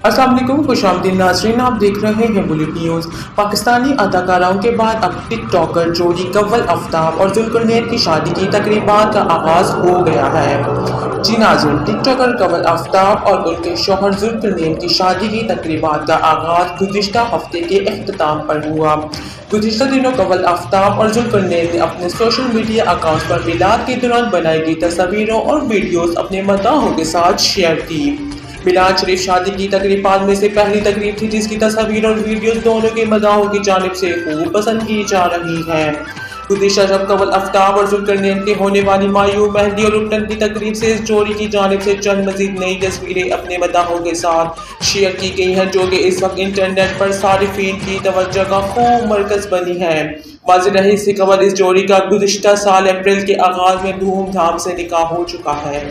अस्सलाम वालेकुम, खुशामदीद नाज़रीन, आप देख रहे हैं बुलेट न्यूज़। पाकिस्तानी अदाकाराओं के बाद अब टिकटॉकर जोड़ी कव्वल आफ्ताब और जुल्करनैन की शादी की तकरीबात का आगाज़ हो गया है। जी नाज़रीन, टिकटॉकर कव्वल आफ्ताब और उनके शौहर जुल्करनैन की शादी की तकरीबात का आगाज़ गुज़िश्ता हफ्ते के इख्तिताम पर हुआ। गुज़िश्ता दिनों कव्वल आफ्ताब और जुल्करनैन ने अपने सोशल मीडिया अकाउंट्स पर मिलाद के दौरान बनाई गई तस्वीरों और वीडियोज़ अपने मदाहों के साथ शेयर की। मिलाद शरीफ शादी की तकरीबात में से पहली तकरीब थी जिसकी तस्वीर और वीडियोस दोनों के मदाहों की जानिब से खूब पसंद की जा रही हैं। गुज़िश्ता जब कव्वल आफ्ताब और जुल्करनैन के होने वाली मायूं मेहंदी और उपनयन की तकरीब से इस जोड़ी की जानिब से चंद मजीद नई तस्वीरें अपने मदाहों के साथ शेयर की गई हैं, जो कि इस वक्त इंटरनेट पर सारिफीन की तवज्जो का खूब मरकज़ बनी है। वाज़ेह रहे इससे कबल इस जोड़ी का गुज़िश्ता साल अप्रैल के आगाज़ में धूमधाम से निकाह हो चुका है।